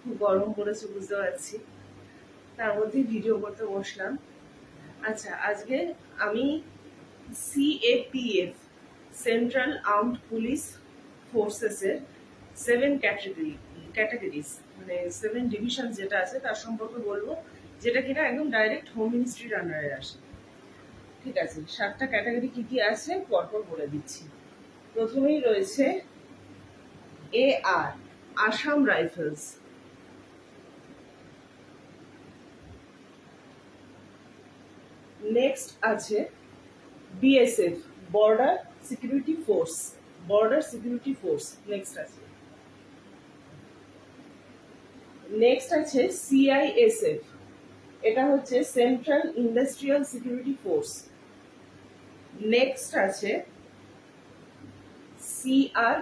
খুব গরম পড়েছে বুঝতে পারছি, তার মধ্যেই ভিডিও করতে বসলাম। আচ্ছা, আজকে আমি সিএপিএফ সেন্ট্রাল আর্মড পুলিশ ফোর্সেসের 7 ক্যাটাগরিজ মানে 7 ডিভিশন যেটা আছে তার সম্পর্কে বলবো, যেটা কিনা একদম ডাইরেক্ট হোম মিনিস্ট্রির আন্ডারে আসে। ঠিক আছে, 7টা ক্যাটাগরি কি কি আছে পরপর বলে দিচ্ছি। প্রথমেই রয়েছে AR, আসাম রাইফেলস। নেক্সট আছে BSF, border security force. Next আছে CISF, এটা হচ্ছে central industrial security force. Next আছে CR